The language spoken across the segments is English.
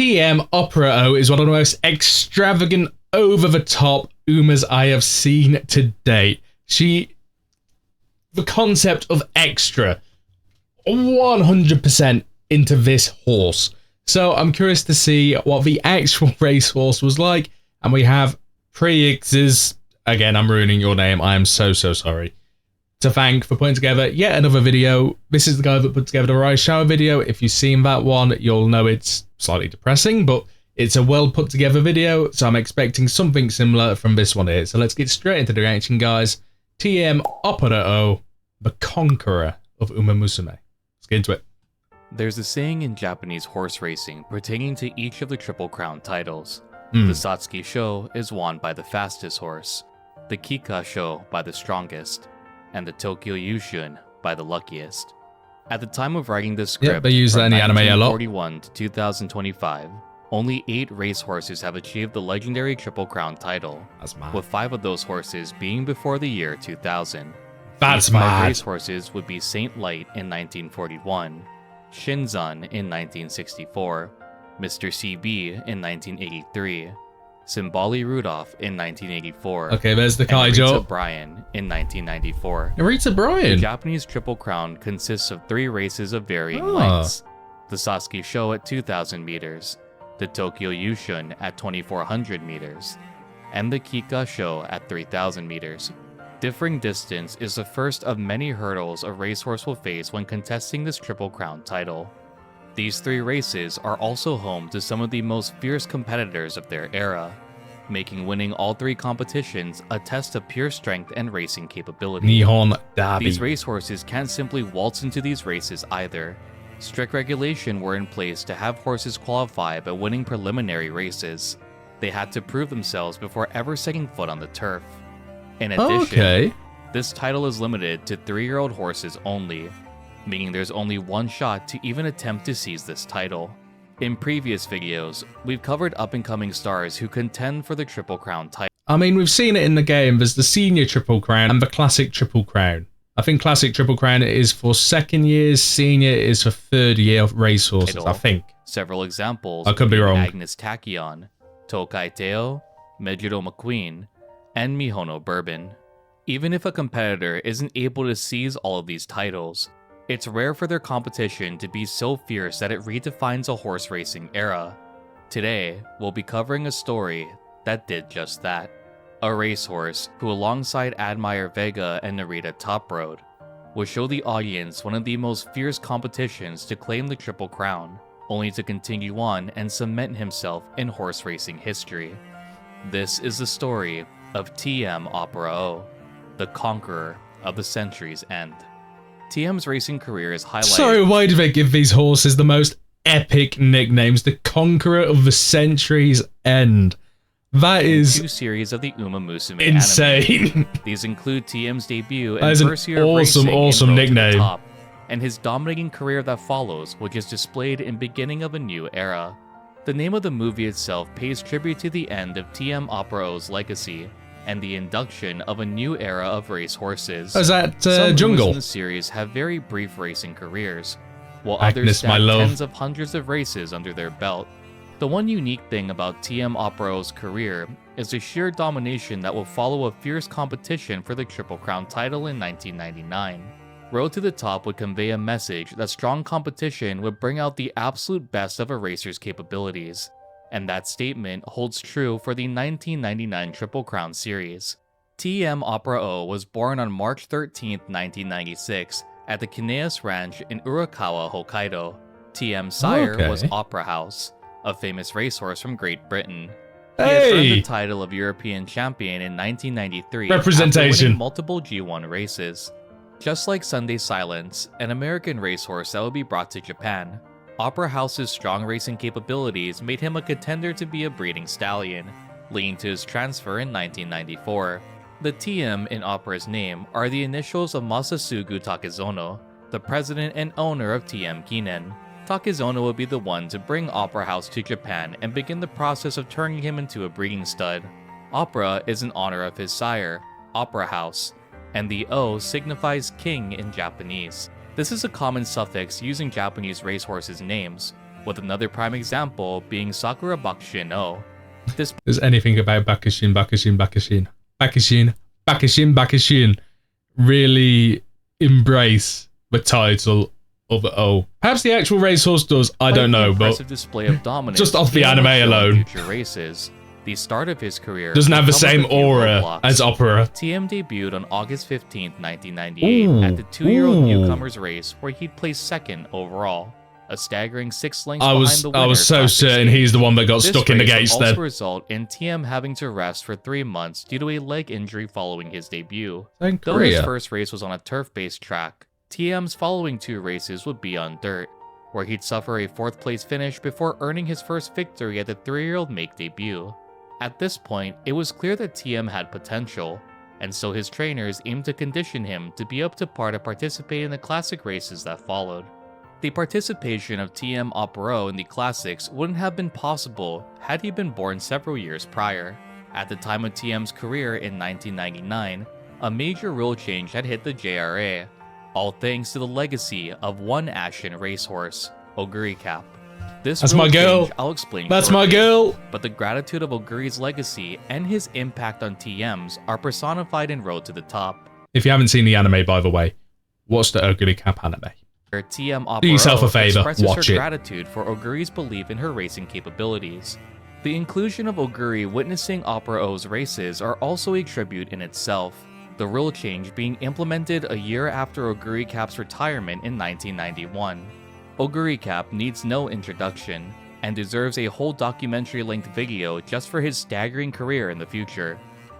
TM Opera O is one of the most extravagant, over-the-top Umas I have seen to date. The concept of extra, 100% into this horse. So I'm curious to see what the actual racehorse was like. And we have Prix's, again, I'm ruining your name, I am so sorry, to thank for putting together yet another video. This is the guy that put together the Rise Shower video. If you've seen that one, you'll know it's slightly depressing, but it's a well put together video, so I'm expecting something similar from this one here. So let's get straight into the reaction, guys. TM Opera O, the Conqueror of Umamusume. Let's get into it. There's a saying in Japanese horse racing pertaining to each of the Triple Crown titles. The Satsuki Sho is won by the fastest horse, the Kika Sho by the strongest, and the Tokyo Yushun by the luckiest. At the time of writing this script, they use that in the anime a lot. 1941 to 2025, only 8 racehorses have achieved the legendary Triple Crown title, with 5 of those horses being before the year 2000. That's These 5 mad. racehorses would be Saint Light in 1941, Shinzan in 1964, Mr. CB in 1983, Simbali Rudolph in 1984, Okay, there's the and Kaijo. Narita Bryan in 1994. Narita The Bryan. Japanese Triple Crown consists of 3 races of varying lengths. The Satsuki Sho at 2,000 meters, the Tokyo Yushun at 2,400 meters, and the Kika Sho at 3,000 meters. Differing distance is the first of many hurdles a racehorse will face when contesting this Triple Crown title. These 3 races are also home to some of the most fierce competitors of their era, making winning all 3 competitions a test of pure strength and racing capability. Nihon Derby. These racehorses can't simply waltz into these races either. Strict regulation were in place to have horses qualify by winning preliminary races. They had to prove themselves before ever setting foot on the turf. In addition, this title is limited to 3-year-old horses only, meaning there's only one shot to even attempt to seize this title. In previous videos, we've covered up-and-coming stars who contend for the Triple Crown title. I mean, we've seen it in the game. There's the Senior Triple Crown and the Classic Triple Crown. I think Classic Triple Crown is for 2nd years, Senior is for 3rd year racehorses, I think. Several examples I could be wrong. Agnes Tachyon, Tokai Teo, Mejiro McQueen, and Mihono Bourbon. Even if a competitor isn't able to seize all of these titles, it's rare for their competition to be so fierce that it redefines a horse racing era. Today, we'll be covering a story that did just that. A racehorse who, alongside Admire Vega and Narita Toprode, will show the audience one of the most fierce competitions to claim the Triple Crown, only to continue on and cement himself in horse racing history. This is the story of TM Opera O, the Conqueror of the Century's End. TM's racing career is highlighted. Sorry, why do they give these horses the most epic nicknames? The Conqueror of the Century's End. That is 2 series of the Umamusume insane. anime. These include TM's debut and That is an first year of racing in awesome Road to the nickname. Top, and his dominating career that follows, which is displayed in beginning of a new era. The name of the movie itself pays tribute to the end of TM Opera O's legacy and the induction of a new era of race horses. Oh, is that Some Jungle? Umas in the series have very brief racing careers, while Agnes, others my stack love. tens of hundreds of races under their belt. The one unique thing about TM Opera O's career is the sheer domination that will follow a fierce competition for the Triple Crown title in 1999. Road to the Top would convey a message that strong competition would bring out the absolute best of a racer's capabilities, and that statement holds true for the 1999 Triple Crown series. TM Opera O was born on March 13, 1996 at the Kineas Ranch in Urakawa, Hokkaido. TM's sire was Opera House, a famous racehorse from Great Britain. He had earned the title of European champion in 1993 Representation. after winning multiple G1 races. Just like Sunday Silence, an American racehorse that would be brought to Japan, Opera House's strong racing capabilities made him a contender to be a breeding stallion, leading to his transfer in 1994. The TM in Opera's name are the initials of Masasugu Takezono, the president and owner of TM Kinen. Takezono would be the one to bring Opera House to Japan and begin the process of turning him into a breeding stud. Opera is in honor of his sire, Opera House, and the O signifies king in Japanese. This is a common suffix used in Japanese racehorses' names, with another prime example being Sakura Bakushin No. There's anything about Bakushin really embrace the title of the O. Perhaps the actual racehorse does, I don't know, but display of dominance just off the anime alone, future races, the start of his career doesn't have the same aura as Opera. TM debuted on August 15, 1998 at the 2-year-old newcomers race where he'd placed second overall, a staggering 6 lengths behind the winner. I was so certain he's the one that got stuck in the gates then. This also result in TM having to rest for 3 months due to a leg injury following his debut. Though his first race was on a turf-based track, TM's following 2 races would be on dirt, where he'd suffer a 4th place finish before earning his first victory at the 3-year-old make debut. At this point, it was clear that TM had potential, and so his trainers aimed to condition him to be up to par to participate in the classic races that followed. The participation of TM Opera O in the classics wouldn't have been possible had he been born several years prior. At the time of TM's career in 1999, a major rule change had hit the JRA, all thanks to the legacy of one ashen racehorse, Oguri Cap. That's my girl. I'll explain. That's shortly, my girl. But the gratitude of Oguri's legacy and his impact on TMs are personified in Road to the Top. If you haven't seen the anime, by the way, watch the Oguri Cap anime. Where TM Opera Do yourself a favor, watch her it. Gratitude for Oguri's belief in her racing capabilities. The inclusion of Oguri witnessing Opera O's races are also a tribute in itself. The rule change being implemented a year after Oguri Cap's retirement in 1991. Oguri Cap needs no introduction, and deserves a whole documentary-length video just for his staggering career in the future.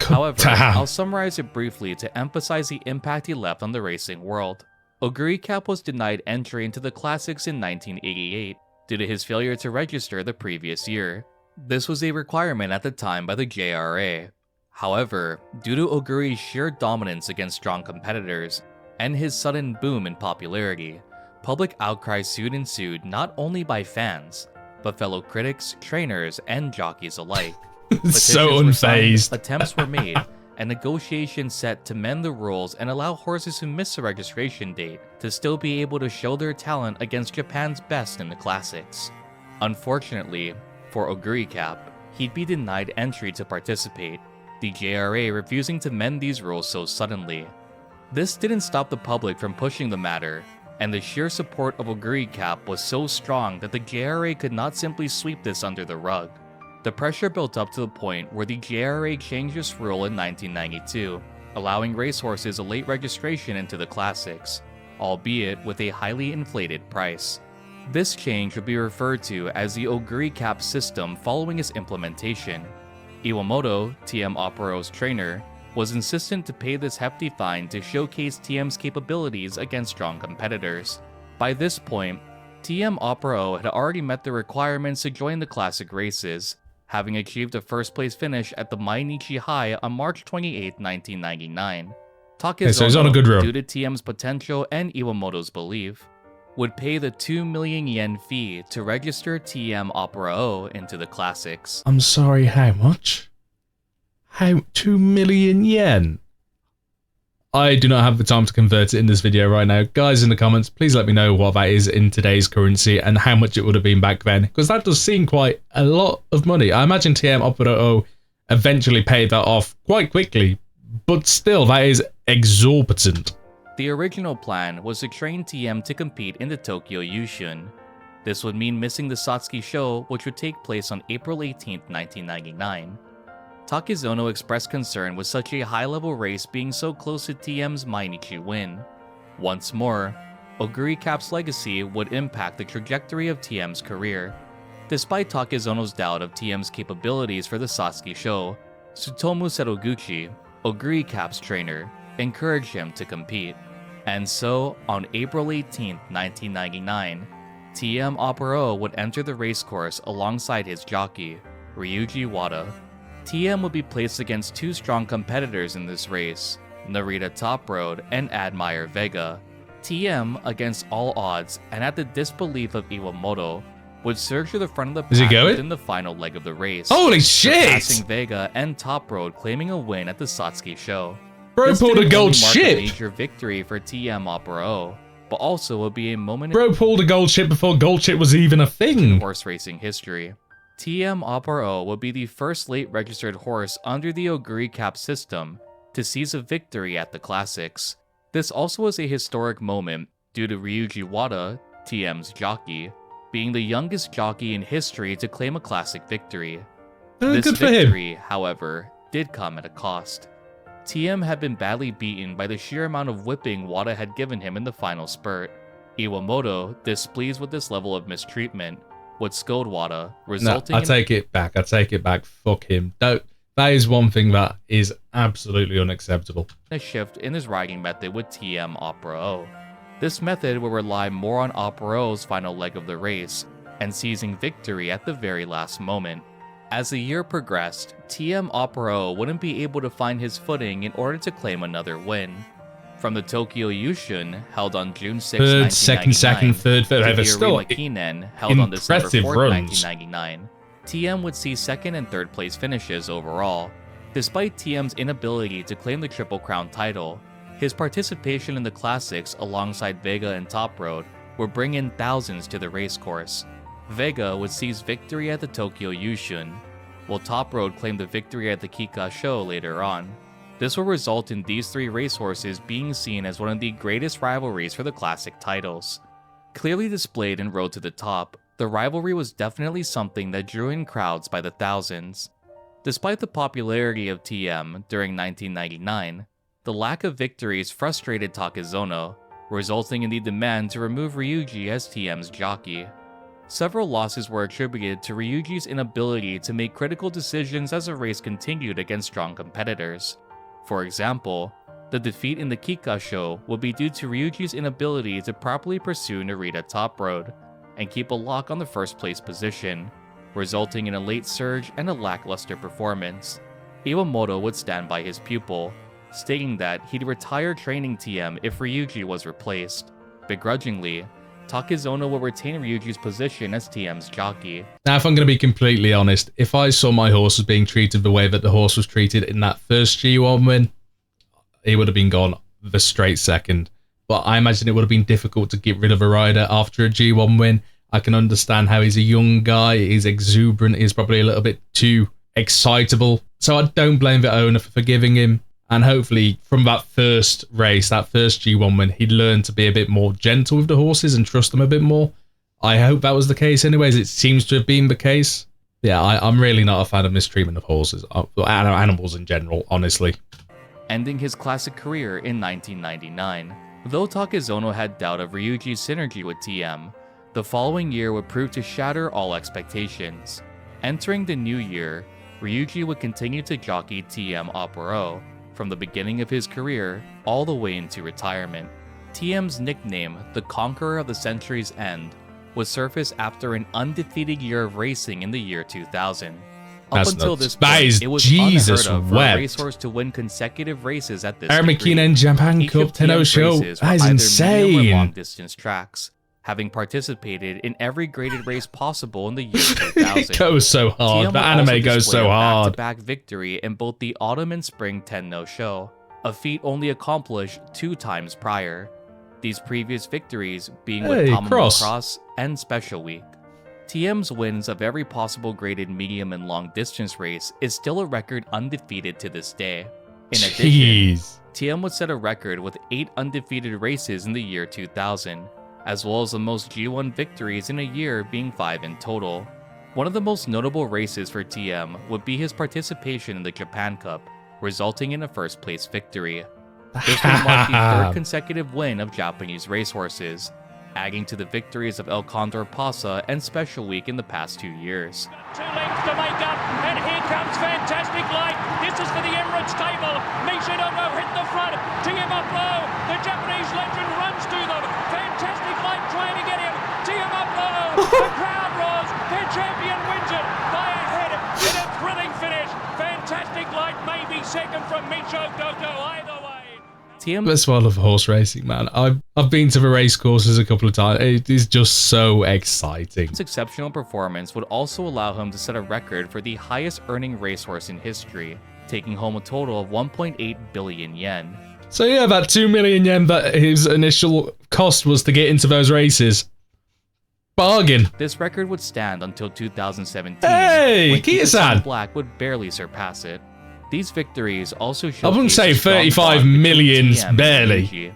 However, I'll summarize it briefly to emphasize the impact he left on the racing world. Oguri Cap was denied entry into the classics in 1988 due to his failure to register the previous year. This was a requirement at the time by the JRA. However, due to Oguri's sheer dominance against strong competitors, and his sudden boom in popularity, public outcry soon ensued not only by fans, but fellow critics, trainers, and jockeys alike. So unfazed. Attempts were made, and negotiations set to mend the rules and allow horses who miss the registration date to still be able to show their talent against Japan's best in the classics. Unfortunately, for Oguri Cap, he'd be denied entry to participate, the JRA refusing to mend these rules so suddenly. This didn't stop the public from pushing the matter, and the sheer support of Oguri Cap was so strong that the JRA could not simply sweep this under the rug. The pressure built up to the point where the JRA changed this rule in 1992, allowing racehorses a late registration into the classics, albeit with a highly inflated price. This change would be referred to as the Oguri Cap system following its implementation. Iwamoto, TM Opera O's trainer, was insistent to pay this hefty fine to showcase TM's capabilities against strong competitors. By this point, TM Opera O had already met the requirements to join the classic races, having achieved a first-place finish at the Mainichi High on March 28, 1999. Takezono, due to TM's potential and Iwamoto's belief, would pay the 2 million yen fee to register TM Opera O into the classics. I'm sorry, how much? 2 million yen? I do not have the time to convert it in this video right now. Guys in the comments, please let me know what that is in today's currency and how much it would have been back then, because that does seem quite a lot of money. I imagine TM Opera O eventually paid that off quite quickly, but still, that is exorbitant. The original plan was to train TM to compete in the Tokyo Yushun. This would mean missing the Satsuki show, which would take place on April 18, 1999. Takezono expressed concern with such a high-level race being so close to TM's Mainichi win. Once more, Oguri Cap's legacy would impact the trajectory of TM's career. Despite Takezono's doubt of TM's capabilities for the Satsuki show, Tsutomu Setoguchi, Oguri Cap's trainer, encouraged him to compete. And so, on April 18, 1999, TM Opera O would enter the racecourse alongside his jockey, Ryuji Wada. TM would be placed against 2 strong competitors in this race, Narita Toproad and Admire Vega. TM, against all odds and at the disbelief of Iwamoto, would surge to the front of the pack within the final leg of the race. Holy shit! Passing Vega and Toproad, claiming a win at the Satsuki show. Bro pulled a gold ship! A major victory for TM Opera O, but also would be a moment Bro pulled a gold chip before gold chip was even a in thing. horse racing history. TM Opera O would be the first late registered horse under the Oguri Cap system to seize a victory at the Classics. This also was a historic moment due to Ryuji Wada, TM's jockey, being the youngest jockey in history to claim a classic victory. This Good for him. victory, however, did come at a cost. TM had been badly beaten by the sheer amount of whipping Wada had given him in the final spurt. Iwamoto, displeased with this level of mistreatment, would scold Wada, resulting I take it back. Fuck him. That is one thing that is absolutely unacceptable. in a shift in his riding method with TM Opera O. This method would rely more on Opera O's final leg of the race, and seizing victory at the very last moment. As the year progressed, TM Opera O wouldn't be able to find his footing in order to claim another win. From the Tokyo Yushun, held on June 6, Third, 1999, second, third. to the Still Arima Kinen, held on December 4, impressive runs. 1999, TM would see second and third place finishes overall. Despite TM's inability to claim the Triple Crown title, his participation in the Classics alongside Vega and Top Road would bring in thousands to the racecourse. Vega would seize victory at the Tokyo Yushun, while Top Road claimed the victory at the Kika Show later on. This will result in these three racehorses being seen as one of the greatest rivalries for the classic titles. Clearly displayed in Road to the Top, the rivalry was definitely something that drew in crowds by the thousands. Despite the popularity of TM during 1999, the lack of victories frustrated Takezono, resulting in the demand to remove Ryuji as TM's jockey. Several losses were attributed to Ryuji's inability to make critical decisions as the race continued against strong competitors. For example, the defeat in the Kika Show would be due to Ryuji's inability to properly pursue Narita Top Road and keep a lock on the first place position, resulting in a late surge and a lackluster performance. Iwamoto would stand by his pupil, stating that he'd retire training TM if Ryuji was replaced. Begrudgingly, Takezono will retain Ryuji's position as TM's jockey. Now, if I'm going to be completely honest, if I saw my horse as being treated the way that the horse was treated in that first G1 win, he would have been gone the straight second. But I imagine it would have been difficult to get rid of a rider after a G1 win. I can understand how he's a young guy, he's exuberant, he's probably a little bit too excitable. So I don't blame the owner for forgiving him. And hopefully from that first race, that first G1 win, he'd learn to be a bit more gentle with the horses and trust them a bit more. I hope that was the case anyways. It seems to have been the case. Yeah, I'm really not a fan of mistreatment of horses, animals in general, honestly. Ending his classic career in 1999. Though Takezono had doubt of Ryuji's synergy with TM, the following year would prove to shatter all expectations. Entering the new year, Ryuji would continue to jockey TM Opera O from the beginning of his career all the way into retirement. TM's nickname, the Conqueror of the Century's End, would surface after an undefeated year of racing in the year 2000. Up until this point, it was unheard of for a racehorse to win consecutive races at this degree. and Japan Each Cup of TM's show. races That were is either medium or insane. long-distance tracks, having participated in every graded race possible in the year 2000. It goes so hard. TM The would anime also goes display so a hard. back-to-back victory in both the autumn and spring Tenno show, a feat only accomplished 2 times prior. These previous victories being with Tamamo Cross and Special Week. TM's wins of every possible graded medium and long distance race is still a record undefeated to this day. In addition, TM would set a record with 8 undefeated races in the year 2000, as well as the most G1 victories in a year being 5 in total. One of the most notable races for TM would be his participation in the Japan Cup, resulting in a first place victory. This would mark the 3rd consecutive win of Japanese racehorses, adding to the victories of El Condor Pasa and Special Week in the past 2 years. 2 lengths to make up, and here comes Fantastic Light. This is for the Emirates table. Mishidogo hit the front. TM up low. The Japanese legend runs to them. Fantastic Light trying to get him. TM up low. The crowd roars. Their champion wins it by a head in a thrilling finish. Fantastic Light may be second from Mishidogo either way. That's why I love horse racing, man. I've been to the race courses a couple of times. It is just so exciting. His exceptional performance would also allow him to set a record for the highest earning racehorse in history, taking home a total of 1.8 billion yen. So yeah, that 2 million yen that his initial cost was to get into those races. Bargain. This record would stand until 2017, Hey, when Kita-san. Black would barely surpass it. These victories also showcase I wouldn't say a strong 35 bond between millions, TM and barely. Meiji.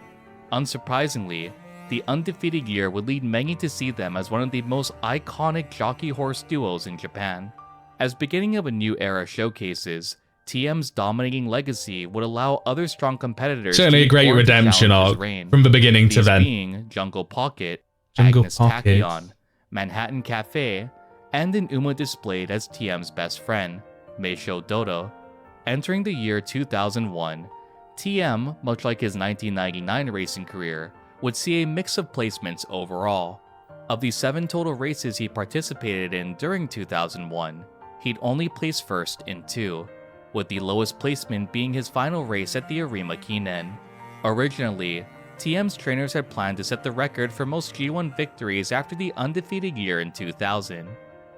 Unsurprisingly, the undefeated year would lead many to see them as one of the most iconic jockey-horse duos in Japan. As beginning of a new era showcases, TM's dominating legacy would allow other strong competitors Certainly to a great forward to redemption challenge his arc reign. from the beginning to These then. being Jungle Pocket, Jungle Agnes Pocket. Tachyon, Manhattan Cafe, and an Uma displayed as TM's best friend, Meisho Dodo. Entering the year 2001, TM, much like his 1999 racing career, would see a mix of placements overall. Of the 7 total races he participated in during 2001, he'd only placed first in 2, with the lowest placement being his final race at the Arima Kinen. Originally, TM's trainers had planned to set the record for most G1 victories after the undefeated year in 2000.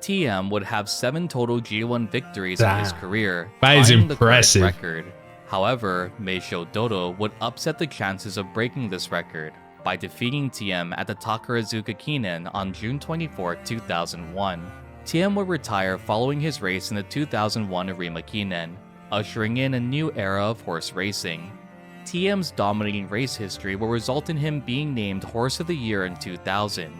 TM would have 7 total G1 victories in his career, That is tying the current impressive. record. However, Meisho Dodo would upset the chances of breaking this record by defeating TM at the Takarazuka Kinen on June 24, 2001. TM would retire following his race in the 2001 Arima Kinen, ushering in a new era of horse racing. TM's dominating race history will result in him being named Horse of the Year in 2000,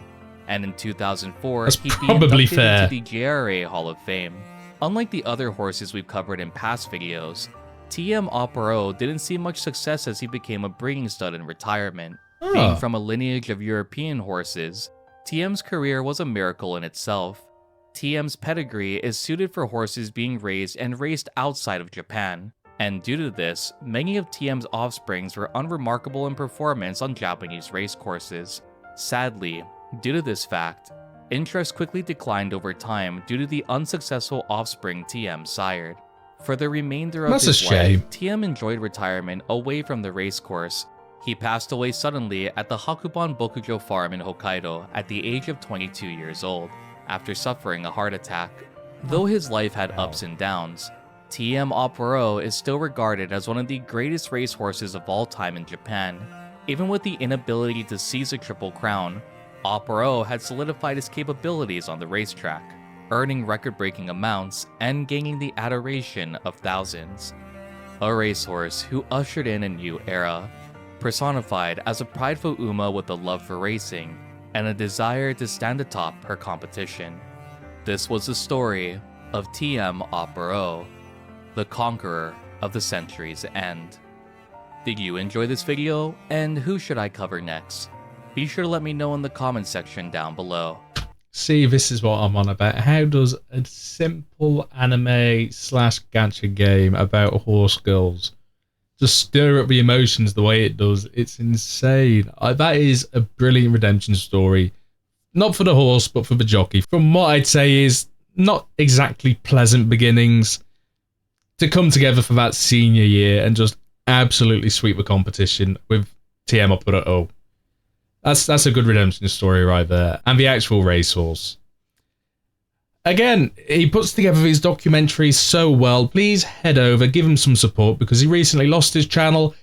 and in 2004 That's he'd be probably inducted fair. into the JRA Hall of Fame. Unlike the other horses we've covered in past videos, TM Opera O didn't see much success as he became a breeding stud in retirement. Being from a lineage of European horses, TM's career was a miracle in itself. TM's pedigree is suited for horses being raised and raced outside of Japan, and due to this, many of TM's offsprings were unremarkable in performance on Japanese racecourses. Sadly, due to this fact, interest quickly declined over time due to the unsuccessful offspring TM sired. For the remainder of That's his a shame. life, TM enjoyed retirement away from the racecourse. He passed away suddenly at the Hakuban Bokujo farm in Hokkaido at the age of 22 years old, after suffering a heart attack. Though his life had ups and downs, TM Opera O is still regarded as one of the greatest racehorses of all time in Japan. Even with the inability to seize a Triple Crown, Opera O had solidified his capabilities on the racetrack, earning record-breaking amounts and gaining the adoration of thousands. A racehorse who ushered in a new era, personified as a prideful Uma with a love for racing and a desire to stand atop her competition. This was the story of TM Opera O, the conqueror of the century's end. Did you enjoy this video, and who should I cover next? Be sure to let me know in the comments section down below. See, this is what I'm on about. How does a simple anime slash gacha game about horse girls just stir up the emotions the way it does? It's insane. That is a brilliant redemption story. Not for the horse, but for the jockey. From what I'd say is not exactly pleasant beginnings to come together for that senior year and just absolutely sweep the competition with TM Opera O. That's a good redemption story right there. And the actual racehorse. Again, he puts together these documentaries so well. Please head over, give him some support, because he recently lost his channel.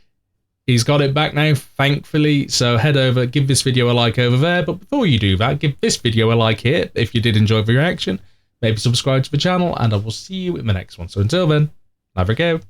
He's got it back now, thankfully. So head over, give this video a like over there. But before you do that, give this video a like here if you did enjoy the reaction. Maybe subscribe to the channel, and I will see you in the next one. So until then, Laverick out.